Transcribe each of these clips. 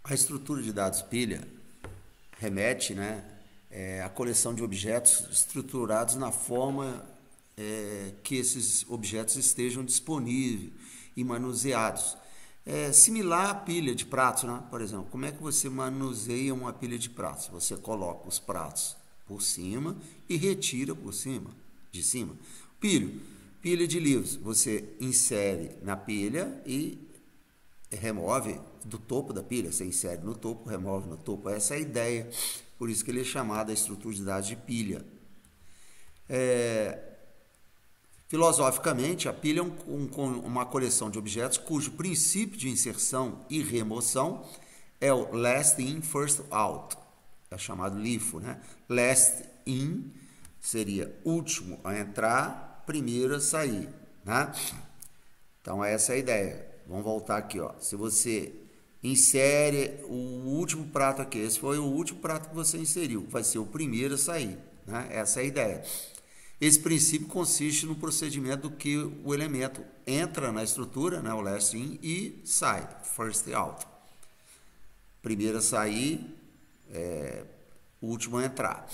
A estrutura de dados pilha remete, né, à coleção de objetos estruturados na forma que esses objetos estejam disponíveis e manuseados. É similar à pilha de pratos, né? Por exemplo, como é que você manuseia uma pilha de pratos? Você coloca os pratos por cima e retira por cima, de cima. Pilha de livros, você insere na pilha e remove do topo da pilha, você insere no topo, remove no topo. Essa é a ideia, por isso que ele é chamado a estrutura de dados de pilha. Filosoficamente, a pilha é uma coleção de objetos cujo princípio de inserção e remoção é o last in, first out. É chamado LIFO, né? Last in seria último a entrar, primeiro a sair, né? Então, essa é a ideia. Vamos voltar aqui, ó. Se você insere o último prato aqui, esse foi o último prato que você inseriu, vai ser o primeiro a sair, né? Essa é a ideia. Esse princípio consiste no procedimento do que o elemento entra na estrutura, né, o last in, e sai, first out. Primeiro a sair, o último a entrar.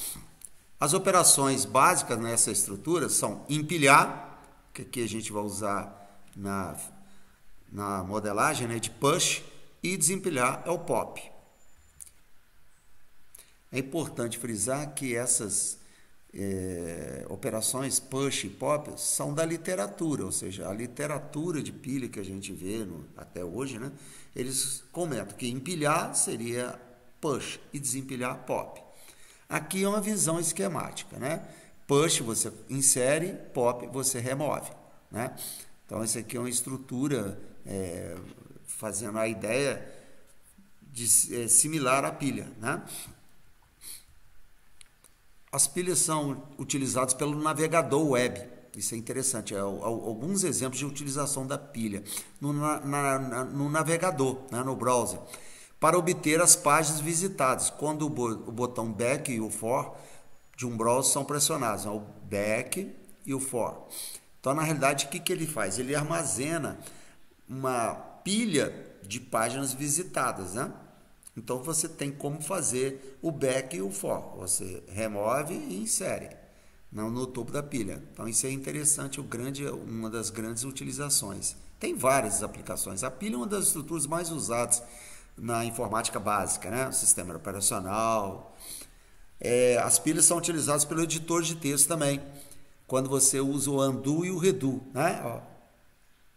As operações básicas nessa estrutura são empilhar, que aqui a gente vai usar na modelagem, né, de push, e desempilhar é o pop. É importante frisar que essas operações push e pop são da literatura, ou seja, a literatura de pilha que a gente vê até hoje, né, eles comentam que empilhar seria push e desempilhar pop. Aqui é uma visão esquemática, né? Push você insere, pop você remove, né? Então, isso aqui é uma estrutura fazendo a ideia de similar à pilha, né? As pilhas são utilizadas pelo navegador web. Isso é interessante. Alguns exemplos de utilização da pilha no navegador, né, no browser, para obter as páginas visitadas. Quando o botão back e o for de um browser são pressionados, né, o back e o for. Então, na realidade, o que ele faz? Ele armazena uma pilha de páginas visitadas, né? Então, você tem como fazer o back e o for. Você remove e insere no topo da pilha. Então, isso é interessante, uma das grandes utilizações. Tem várias aplicações. A pilha é uma das estruturas mais usadas na informática básica, né? O sistema operacional. As pilhas são utilizadas pelo editor de texto também, quando você usa o undo e o redo, né? Ó,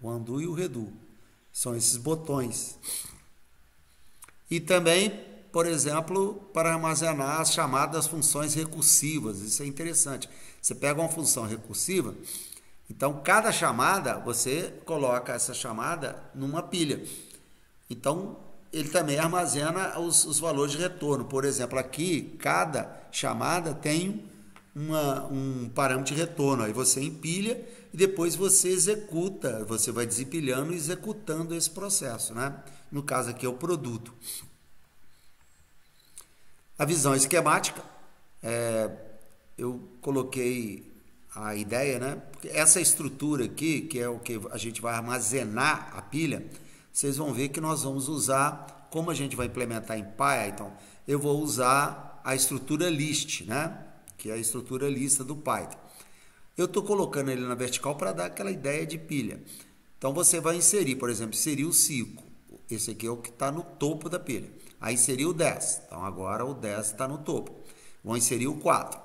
o undo e o redo. São esses botões. E também, por exemplo, para armazenar as chamadas funções recursivas. Isso é interessante. Você pega uma função recursiva, então cada chamada, você coloca essa chamada numa pilha. Então, ele também armazena os valores de retorno. Por exemplo, aqui, cada chamada tem um parâmetro de retorno. Aí você empilha e depois você executa, você vai desempilhando e executando esse processo, né? No caso aqui é o produto. A visão esquemática, eu coloquei a ideia, né? Porque essa estrutura aqui, que é o que a gente vai armazenar a pilha, vocês vão ver que nós vamos usar, como a gente vai implementar em Python, eu vou usar a estrutura list, né? Que é a estrutura lista do Python. Eu estou colocando ele na vertical para dar aquela ideia de pilha. Então, você vai inserir, por exemplo, inserir o 5. Esse aqui é o que está no topo da pilha. Aí, inserir o 10. Então, agora o 10 está no topo. Vou inserir o 4.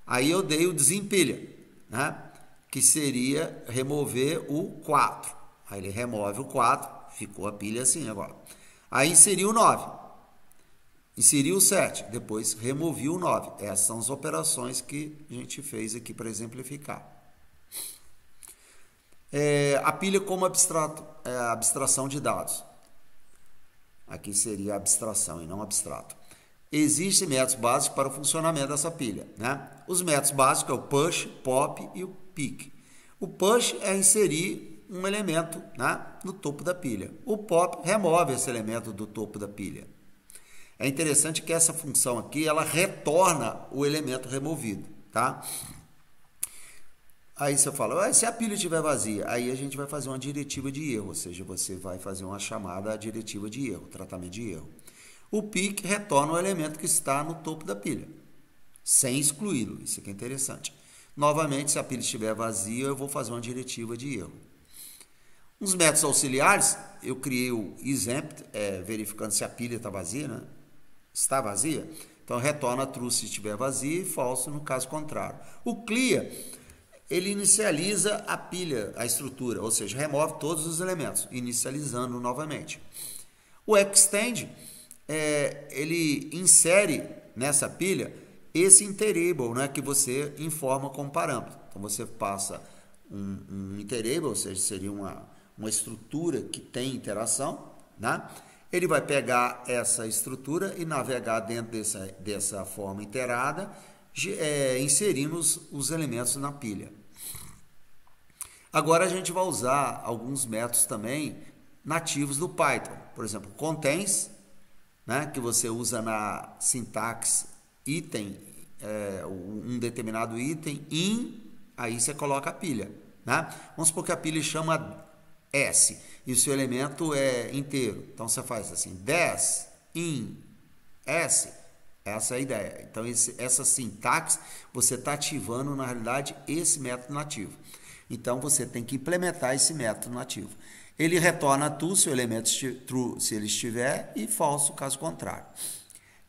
Aí, eu dei o desempilha, né? Que seria remover o 4. Aí, ele remove o 4. Ficou a pilha assim agora. Aí, inseriu o 9. Inseri o 7, depois removi o 9. Essas são as operações que a gente fez aqui para exemplificar. A pilha como abstração de dados. Aqui seria abstração e não abstrato. Existem métodos básicos para o funcionamento dessa pilha, né? Os métodos básicos é o push, pop e o pick. O push é inserir um elemento, né, no topo da pilha. O pop remove esse elemento do topo da pilha. É interessante que essa função aqui, ela retorna o elemento removido, tá? Aí você fala, se a pilha estiver vazia, aí a gente vai fazer uma diretiva de erro, ou seja, você vai fazer uma chamada à diretiva de erro, tratamento de erro. O pick retorna o elemento que está no topo da pilha, sem excluí-lo. Isso aqui é interessante. Novamente, se a pilha estiver vazia, eu vou fazer uma diretiva de erro. Uns métodos auxiliares, eu criei o exempt, verificando se a pilha está vazia, né? Está vazia. Então, retorna true se estiver vazia e false no caso contrário. O clear, ele inicializa a pilha, a estrutura, ou seja, remove todos os elementos, inicializando novamente. O extend, ele insere nessa pilha esse interable, né, que você informa como parâmetro. Então, você passa um interable, ou seja, seria uma estrutura que tem interação, né? Ele vai pegar essa estrutura e navegar dentro dessa forma iterada, inserindo os elementos na pilha. Agora a gente vai usar alguns métodos também nativos do Python. Por exemplo, contains, né, que você usa na sintaxe item, um determinado item, in, aí você coloca a pilha. Né? Vamos supor que a pilha chama S e o seu elemento é inteiro. Então você faz assim, des, in, S. Essa é a ideia. Então essa sintaxe você está ativando na realidade esse método nativo. Então você tem que implementar esse método nativo. Ele retorna true se o elemento true se ele estiver e false caso contrário.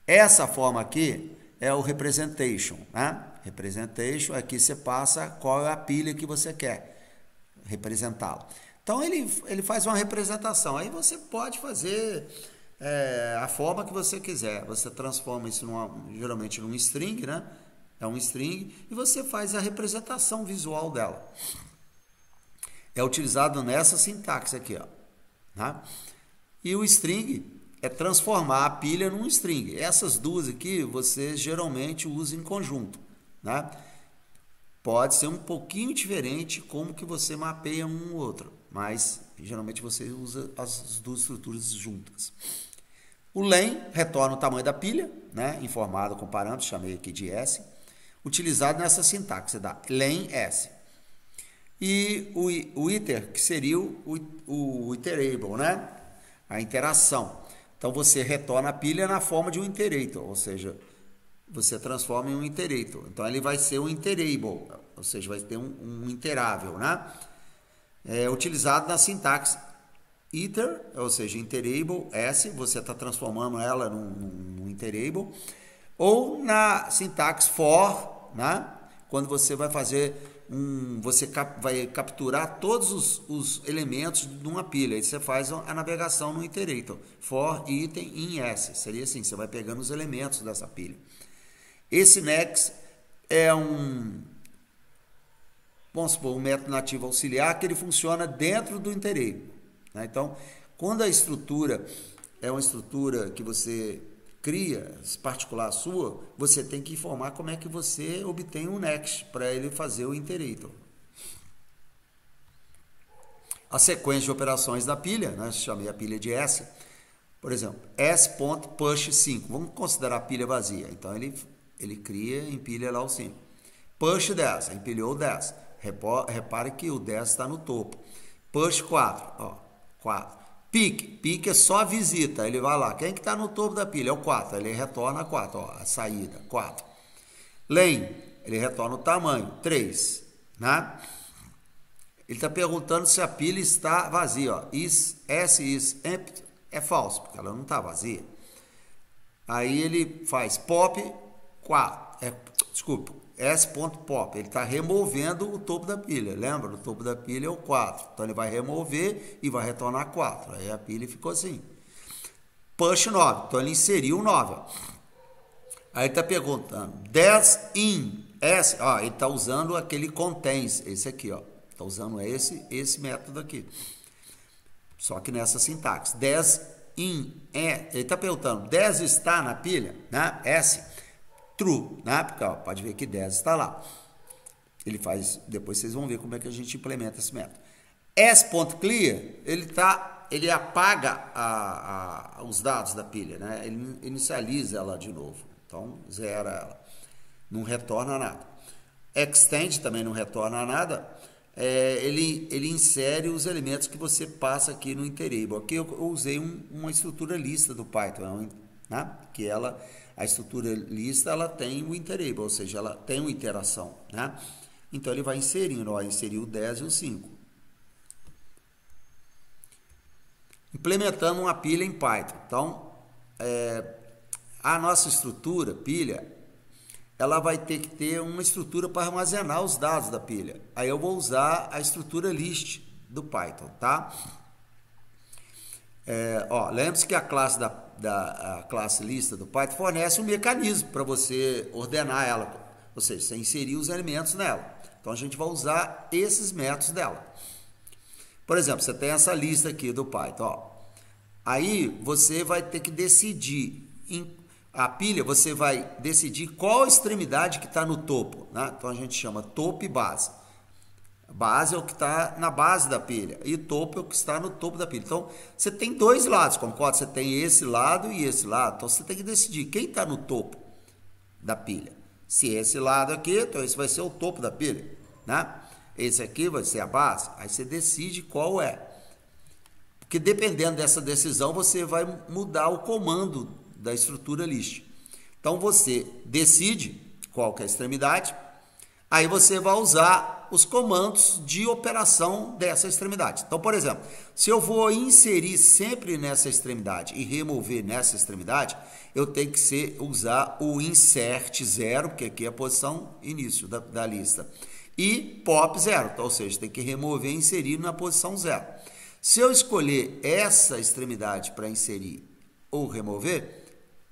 Essa forma aqui é o representation. Né? Representation é que você passa qual é a pilha que você quer representá-la. Então, ele faz uma representação. Aí você pode fazer a forma que você quiser. Você transforma isso geralmente num string, né? É um string, e você faz a representação visual dela. É utilizado nessa sintaxe aqui, ó. Tá? E o string é transformar a pilha num string. Essas duas aqui, você geralmente usa em conjunto, né? Pode ser um pouquinho diferente como que você mapeia um ou outro, mas geralmente você usa as duas estruturas juntas. O len retorna o tamanho da pilha, né, informado com parâmetros, chamei aqui de S, utilizado nessa sintaxe da len S. E o iter, que seria o iterable, né, a interação. Então você retorna a pilha na forma de um iterator, ou seja, você transforma em um iterator. Então, ele vai ser um iterable, ou seja, vai ter um iterável, né? É utilizado na sintaxe iter, ou seja, iterable, S, você está transformando ela num iterable, ou na sintaxe for, né? Quando você vai fazer você vai capturar todos os elementos de uma pilha, aí você faz a navegação no iterator, for item in S, seria assim, você vai pegando os elementos dessa pilha. Esse next é vamos supor, um método nativo auxiliar que ele funciona dentro do interable. Né? Então, quando a estrutura é uma estrutura que você cria, particular sua, você tem que informar como é que você obtém um next para ele fazer o iterator. A sequência de operações da pilha, né? Chamei a pilha de S, por exemplo, s.push 5, vamos considerar a pilha vazia, então ele cria, empilha lá o 5. Push 10, empilhou o 10. Repare que o 10 está no topo. Push 4, ó, 4. Pick é só visita, ele vai lá. Quem que está no topo da pilha? É o 4, ele retorna 4, ó, a saída, 4. Len, ele retorna o tamanho, 3. Né? Ele está perguntando se a pilha está vazia. Ó. S is empty, é falso, porque ela não está vazia. Aí ele faz pop 4, desculpa, S.pop, ele está removendo o topo da pilha, lembra? O topo da pilha é o 4, então ele vai remover e vai retornar 4, aí a pilha ficou assim. Push 9, então ele inseriu 9. Ó. Aí ele está perguntando, 10 in S, ó, ele está usando aquele contains, esse aqui, ó, está usando esse método aqui, só que nessa sintaxe, 10 in, ele está perguntando, 10 está na pilha, né? S, true, né? Porque, ó, pode ver que 10 está lá. Ele faz, depois vocês vão ver como é que a gente implementa esse método. S.clear, ele apaga os dados da pilha, né? Ele inicializa ela de novo. Então, zera ela. Não retorna nada. Extend também não retorna nada. Ele insere os elementos que você passa aqui no iterable. Aqui eu usei uma estrutura lista do Python, né? Que ela, a estrutura lista, ela tem o interable, ou seja, ela tem uma interação, né? Então ele vai inserindo, ó, inserir o 10 e o 5. Implementando uma pilha em Python. Então, a nossa estrutura, pilha, ela vai ter que ter uma estrutura para armazenar os dados da pilha. Aí eu vou usar a estrutura list do Python, tá? Lembre-se que a classe a classe lista do Python fornece um mecanismo para você ordenar ela, ou seja, você inserir os elementos nela. Então a gente vai usar esses métodos dela. Por exemplo, você tem essa lista aqui do Python, ó. Aí você vai ter que decidir a pilha, você vai decidir qual extremidade que está no topo, né? Então a gente chama topo e base. Base é o que está na base da pilha e topo é o que está no topo da pilha. Então você tem dois lados, concorda? Você tem esse lado e esse lado. Então você tem que decidir quem está no topo da pilha. Se esse lado aqui, então esse vai ser o topo da pilha, né? Esse aqui vai ser a base. Aí você decide qual é. Porque dependendo dessa decisão, você vai mudar o comando da estrutura list. Então você decide qual que é a extremidade, aí você vai usar os comandos de operação dessa extremidade. Então, por exemplo, se eu vou inserir sempre nessa extremidade e remover nessa extremidade, eu tenho que usar o insert 0, porque aqui é a posição início da lista, e pop 0, ou seja, tem que remover e inserir na posição 0. Se eu escolher essa extremidade para inserir ou remover,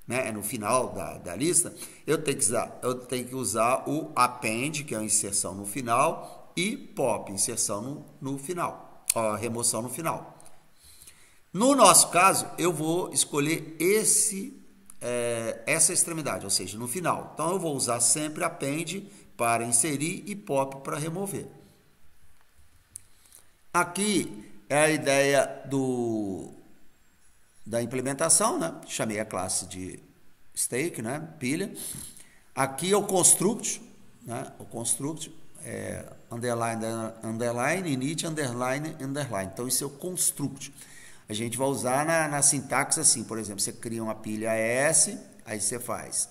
né, no final da lista, eu tenho que usar o append, que é a inserção no final, e pop, inserção no final, a remoção no final. No nosso caso, eu vou escolher essa extremidade, ou seja, no final. Então, eu vou usar sempre append para inserir e pop para remover. Aqui é a ideia da implementação, né? Chamei a classe de stake, né? Pilha. Aqui é o construct, né? O construct é underline, underline, init, underline, underline. Então, isso é o construct. A gente vai usar na sintaxe assim, por exemplo, você cria uma pilha S, aí você faz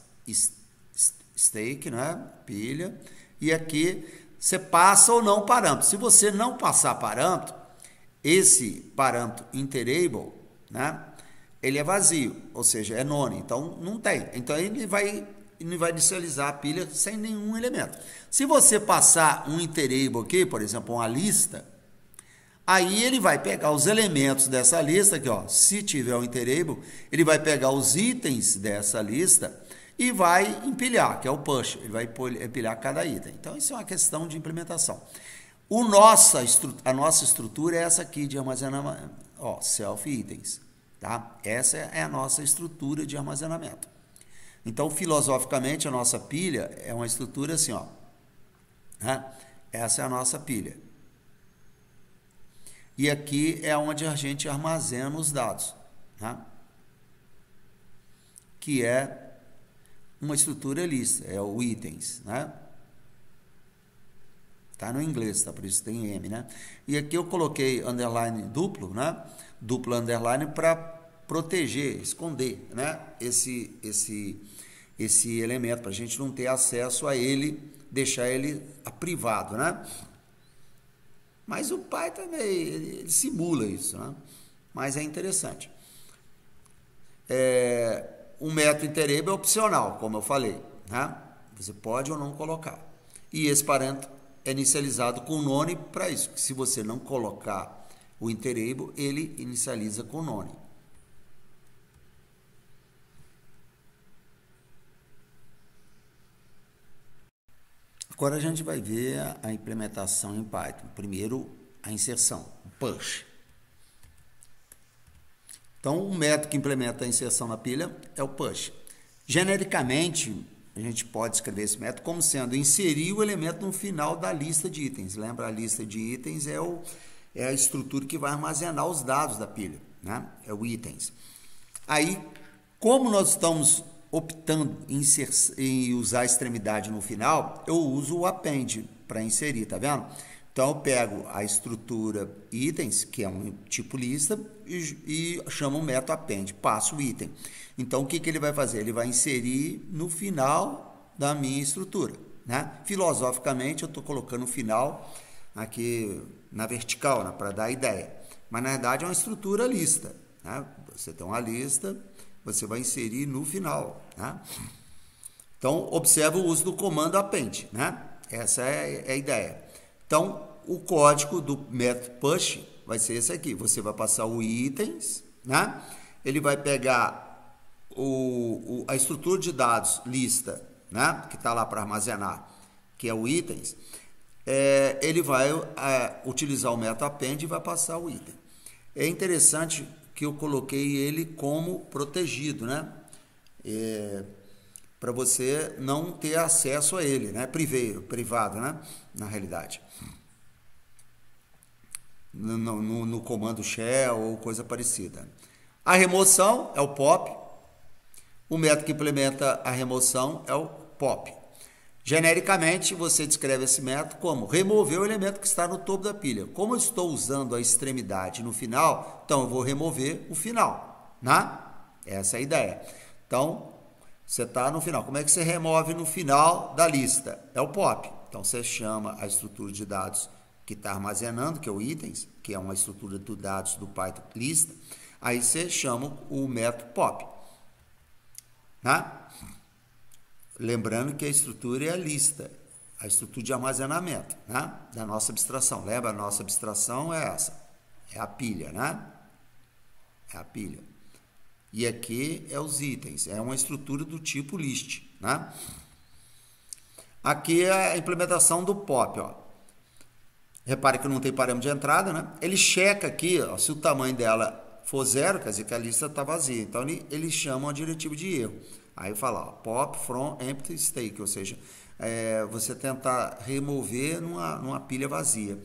stake, né? Pilha, e aqui você passa ou não parâmetro. Se você não passar parâmetro, esse parâmetro interable, né? Ele é vazio, ou seja, é none, então não tem. Então ele vai inicializar a pilha sem nenhum elemento. Se você passar um interable aqui, por exemplo, uma lista, aí ele vai pegar os elementos dessa lista aqui, ó. Se tiver um interable, ele vai pegar os itens dessa lista e vai empilhar, que é o push. Ele vai empilhar cada item. Então isso é uma questão de implementação. A nossa estrutura é essa aqui de armazenamento, ó, self itens, tá? Essa é a nossa estrutura de armazenamento. Então, filosoficamente, a nossa pilha é uma estrutura assim, ó, né? Essa é a nossa pilha. E aqui é onde a gente armazena os dados, né? Que é uma estrutura lista, é o itens, né? Tá no inglês, tá? Por isso tem M, né? E aqui eu coloquei underline duplo, né? Duplo underline para proteger, esconder, né? Esse elemento, para a gente não ter acesso a ele, deixar ele privado, né? Mas o Python também, ele simula isso, né? Mas é interessante. O método interable é opcional, como eu falei, né? Você pode ou não colocar. E esse parâmetro é inicializado com none para isso. Se você não colocar o interable, ele inicializa com none. Agora a gente vai ver a implementação em Python. Primeiro, a inserção, o push. Então, o método que implementa a inserção na pilha é o push. Genericamente, a gente pode escrever esse método como sendo inserir o elemento no final da lista de itens. Lembra, a lista de itens é a estrutura que vai armazenar os dados da pilha, né? É o itens. Aí, como nós estamos optando em usar a extremidade no final, eu uso o append para inserir, tá vendo? Então, eu pego a estrutura itens, que é um tipo lista, e chamo o método append, passo o item. Então, o que ele vai fazer? Ele vai inserir no final da minha estrutura, né? Filosoficamente, eu estou colocando o final aqui na vertical, né, para dar a ideia. Mas, na verdade, é uma estrutura lista, né? Você tem uma lista, você vai inserir no final, né? Então, observa o uso do comando append, né? Essa é a ideia. Então, o código do método push vai ser esse aqui. Você vai passar o itens, né? Ele vai pegar a estrutura de dados lista, né? Que está lá para armazenar, que é o itens. Ele vai utilizar o método append e vai passar o item. É interessante que eu coloquei ele como protegido, né? Para você não ter acesso a ele, né? Privado, né? Na realidade. No comando shell ou coisa parecida. A remoção é o pop. O método que implementa a remoção é o pop. Genericamente, você descreve esse método como remover o elemento que está no topo da pilha. Como eu estou usando a extremidade no final, então eu vou remover o final, né? Essa é a ideia. Então, você está no final. Como é que você remove no final da lista? É o pop. Então, você chama a estrutura de dados que está armazenando, que é o itens, que é uma estrutura de dados do Python lista. Aí, você chama o método pop, né? Lembrando que a estrutura é a lista, a estrutura de armazenamento, né? Da nossa abstração. Lembra? A nossa abstração é essa. É a pilha, né? É a pilha. E aqui é os itens, é uma estrutura do tipo list, né? Aqui é a implementação do pop, ó. Repare que não tem parâmetro de entrada, né? Ele checa aqui, ó, se o tamanho dela for 0, quer dizer que a lista está vazia. Então, ele chama uma diretiva de erro. Aí fala, ó, pop from empty state, ou seja, você tentar remover numa pilha vazia.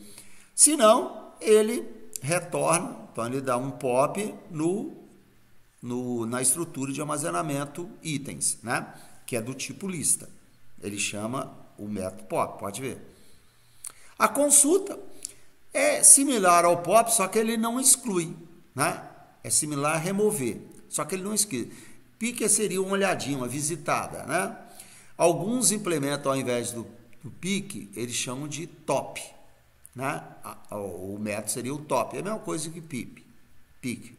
Se não, ele retorna, então ele dá um pop na estrutura de armazenamento itens, né? Que é do tipo lista. Ele chama o método pop, pode ver. A consulta é similar ao pop, só que ele não exclui, né? É similar a remover, só que ele não exclui. Pique seria uma olhadinha, uma visitada, né? Alguns implementam, ao invés do pique, eles chamam de top, né? O método seria o top, é a mesma coisa que pique.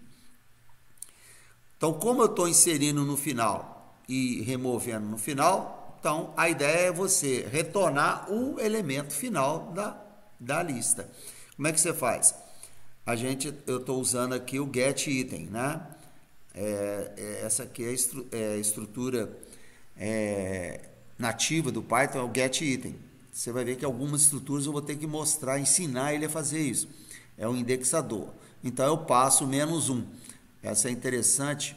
Então, como eu estou inserindo no final e removendo no final, então a ideia é você retornar o elemento final da lista. Como é que você faz? Eu estou usando aqui o get item, né? Essa aqui é a estrutura nativa do Python, é o get item. Você vai ver que algumas estruturas eu vou ter que mostrar, ensinar ele a fazer isso. É o indexador. Então, eu passo o -1. Essa é interessante,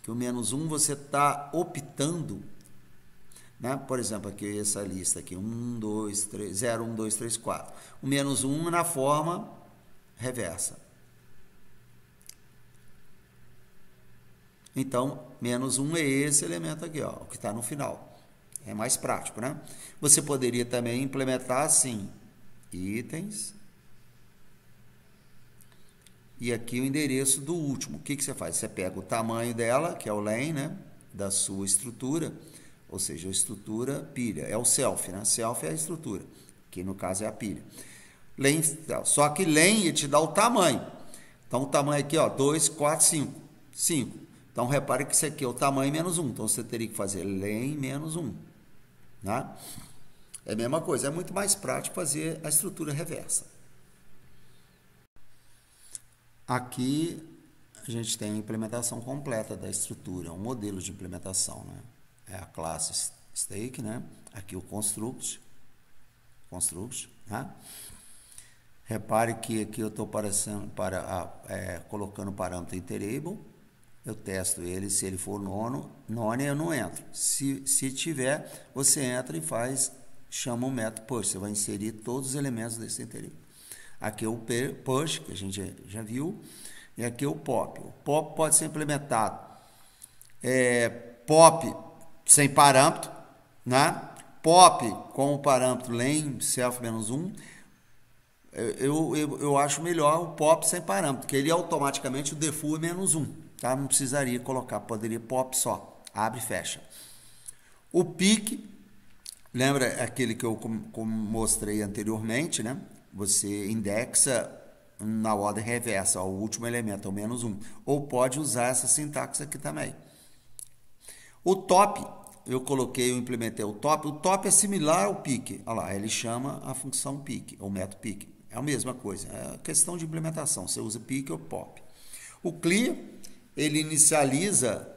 que o -1 você está optando, né? Por exemplo, aqui essa lista aqui, 1, 2, 3, 0, 1, 2, 3, 4. O -1 na forma reversa. Então, -1 é esse elemento aqui, ó, o que está no final. É mais prático, né? Você poderia também implementar assim, itens, e aqui o endereço do último. O que você faz? Você pega o tamanho dela, que é o len, né, da sua estrutura, ou seja, a estrutura pilha, é o self, né? Self é a estrutura, que no caso é a pilha. Len, só que len ele te dá o tamanho. Então, o tamanho aqui, ó, 2, 4, 5. 5. Então, repare que isso aqui é o tamanho -1. Então, você teria que fazer len -1. Né? É a mesma coisa, é muito mais prático fazer a estrutura reversa. Aqui, a gente tem a implementação completa da estrutura, um modelo de implementação, né? É a classe stake, né? Aqui o construct, né? Repare que aqui eu estou colocando o parâmetro iterable. Eu testo ele, se ele for none eu não entro. Se tiver, você entra e chama o método push. Você vai inserir todos os elementos desse iterable. Aqui é o push, que a gente já viu, e aqui é o pop. O pop pode ser implementado pop sem parâmetro, né? Pop com o parâmetro len self -1, Eu acho melhor o pop sem parâmetro, porque ele automaticamente o default é -1, tá? Não precisaria colocar, poderia pop só, abre e fecha. O pique, lembra aquele que eu mostrei anteriormente, né? Você indexa na ordem reversa, ó, o último elemento é o -1, ou pode usar essa sintaxe aqui também. O top, eu implementei o top. O top é similar ao pique. Olha lá, ele chama a função pique, ou método pique. É a mesma coisa, é questão de implementação. Você usa pique ou pop. O clear, ele inicializa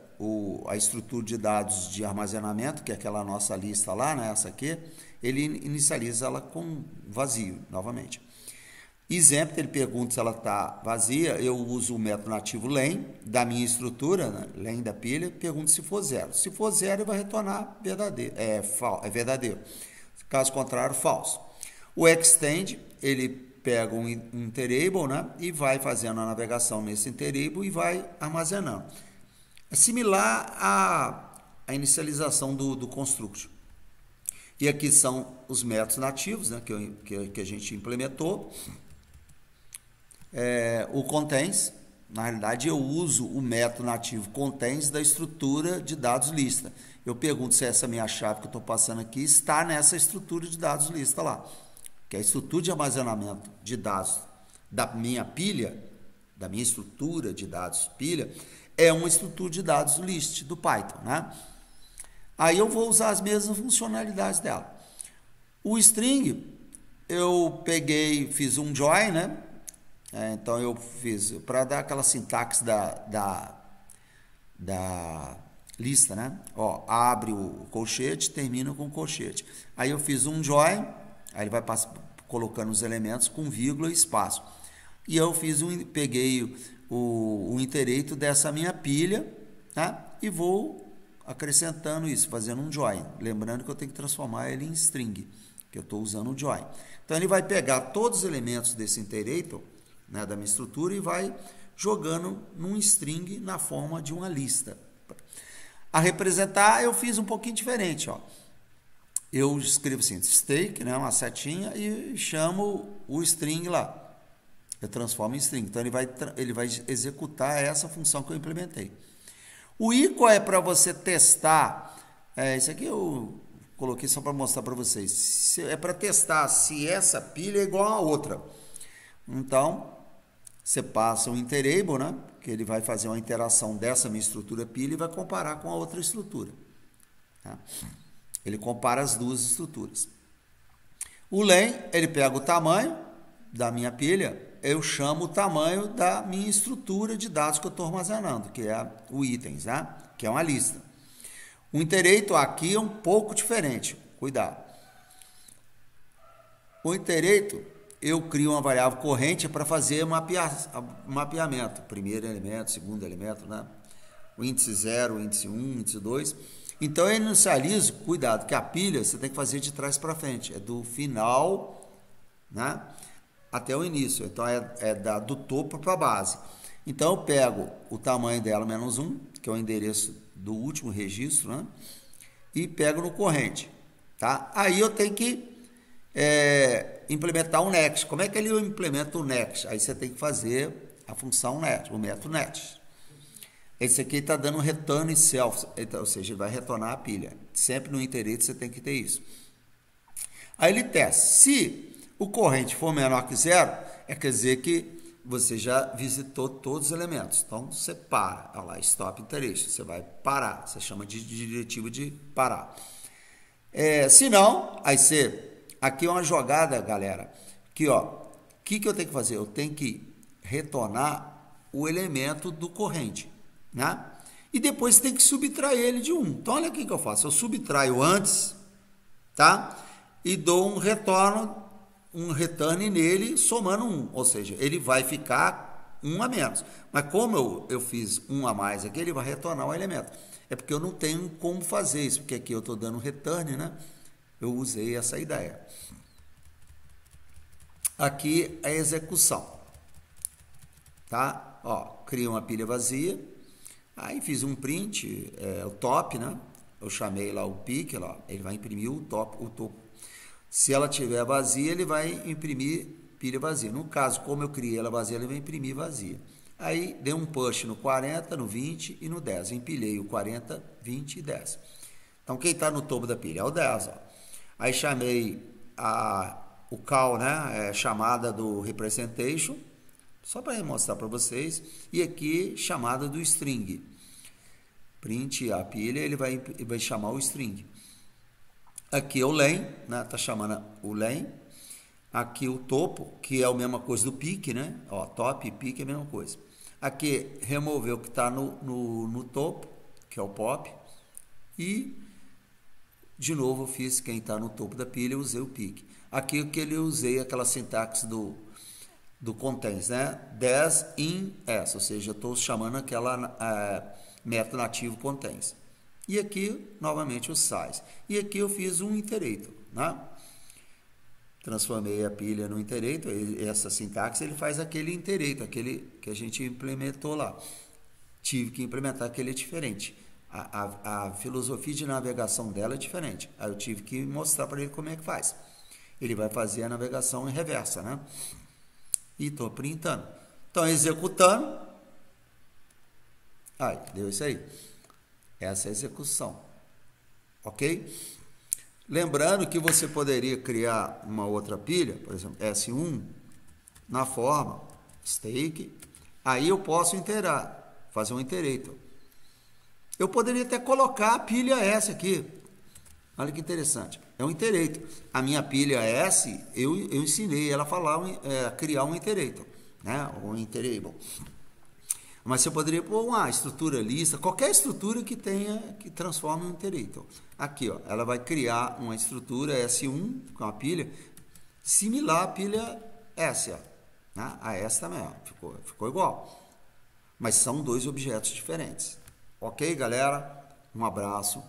a estrutura de dados de armazenamento, que é aquela nossa lista lá, né, essa aqui. Ele inicializa ela com vazio, novamente. Exemplo, ele pergunta se ela está vazia, eu uso o método nativo len, da minha estrutura, né, len da pilha, pergunto se for 0. Se for 0, ele vai retornar verdadeiro, é verdadeiro. Caso contrário, falso. O extend, ele pega um interable, né, e vai fazendo a navegação nesse interable e vai armazenando. É similar à inicialização do construct. E aqui são os métodos nativos, né, que a gente implementou. O contains, na realidade eu uso o método nativo contains da estrutura de dados lista. Eu pergunto se essa minha chave que eu estou passando aqui está nessa estrutura de dados lista lá, que é a estrutura de armazenamento de dados da minha pilha, da minha estrutura de dados pilha, é uma estrutura de dados list do Python, né? Aí eu vou usar as mesmas funcionalidades dela. O string, eu fiz um join, né? Então eu fiz para dar aquela sintaxe da lista, né? Ó, abre o colchete, termina com o colchete. Aí eu fiz um join, aí ele vai colocando os elementos com vírgula e espaço. E eu peguei o iterator dessa minha pilha, tá? E vou acrescentando isso, fazendo um join. Lembrando que eu tenho que transformar ele em string, que eu estou usando o join. Então ele vai pegar todos os elementos desse iterator, né, da minha estrutura, e vai jogando num string na forma de uma lista. A representar, eu fiz um pouquinho diferente. Ó. Eu escrevo assim, stake, né, uma setinha, e chamo o string lá. Eu transformo em string. Então, ele vai executar essa função que eu implementei. O equal é para você testar. Isso aqui eu coloquei só para mostrar para vocês. É para testar se essa pilha é igual a outra. Então, você passa um interable, né? Que ele vai fazer uma interação dessa minha estrutura pilha e vai comparar com a outra estrutura. Tá? Ele compara as duas estruturas. O len, ele pega o tamanho da minha pilha, eu chamo o tamanho da minha estrutura de dados que eu estou armazenando, que é o itens, né? Que é uma lista. O iterator aqui é um pouco diferente, cuidado. O iterator, eu crio uma variável corrente para fazer mapeamento. Primeiro elemento, segundo elemento, né? O índice 0, o índice 1, o índice 2. Então, eu inicializo, cuidado, que a pilha você tem que fazer de trás para frente. É do final, né, até o início. Então, do topo para a base. Então, eu pego o tamanho dela, -1, que é o endereço do último registro, né? E pego no corrente. Tá? Aí eu tenho que implementar um next. Como é que ele implementa o next? Aí você tem que fazer a função next, o método next. Esse aqui está dando return self, ou seja, ele vai retornar a pilha. Sempre no iterator você tem que ter isso. Aí ele testa. Se o corrente for menor que 0, quer dizer que você já visitou todos os elementos. Então, você para. Olha lá, stop iteration. Você vai parar. Você chama de diretiva de parar. Se não, aí você... Aqui é uma jogada, galera. Aqui, ó. O que eu tenho que fazer? Eu tenho que retornar o elemento do corrente, né? E depois tem que subtrair ele de 1. Então, olha aqui que eu faço. Eu subtraio antes, tá? E dou um return nele somando 1. Ou seja, ele vai ficar 1 a menos. Mas como eu fiz 1 a mais aqui, ele vai retornar o elemento. É porque eu não tenho como fazer isso, porque aqui eu estou dando return, né? Eu usei essa ideia. Aqui é a execução. Tá? Ó, criei uma pilha vazia. Aí fiz um print, o top, né? Eu chamei lá o pick, lá, ele vai imprimir o topo. Se ela tiver vazia, ele vai imprimir pilha vazia. No caso, como eu criei ela vazia, ela vai imprimir vazia. Aí, dei um push no 40, no 20 e no 10. Empilhei o 40, 20 e 10. Então, quem está no topo da pilha é o 10. Ó. Aí, chamei o call, né? Chamada do representation, só para mostrar para vocês. E aqui, chamada do string. Print a pilha, ele vai chamar o string. Aqui é o len, né? Tá chamando o len. Aqui o topo, que é a mesma coisa do pique, né? Ó, top e pique é a mesma coisa. Aqui, remover o que está no topo, que é o pop. E, de novo, eu fiz quem está no topo da pilha, eu usei o pique. Aqui o que eu usei aquela sintaxe do contains, né? 10 in s, ou seja, eu estou chamando aquela método nativo contains. E aqui, novamente, o size. E aqui eu fiz um iterator, né? Transformei a pilha no iterator, essa sintaxe, ele faz aquele iterator, aquele que a gente implementou lá. Tive que implementar aquele diferente. A filosofia de navegação dela é diferente. Aí eu tive que mostrar para ele como é que faz. Ele vai fazer a navegação em reversa, né? E estou printando. Então, executando. Aí, deu isso aí. Essa é a execução. Ok? Lembrando que você poderia criar uma outra pilha, por exemplo, S1, na forma stake. Aí eu posso fazer um iterator. Eu poderia até colocar a pilha S aqui. Olha que interessante. É um iterator. A minha pilha S, eu ensinei ela a criar um iterator, né? Um iterable. Mas você poderia pôr uma estrutura lista, qualquer estrutura que transforme em um iterator. Aqui, ó, ela vai criar uma estrutura S1 com a pilha similar à pilha S, ó, né? A S também, ó, ficou igual. Mas são dois objetos diferentes. Ok, galera? Um abraço.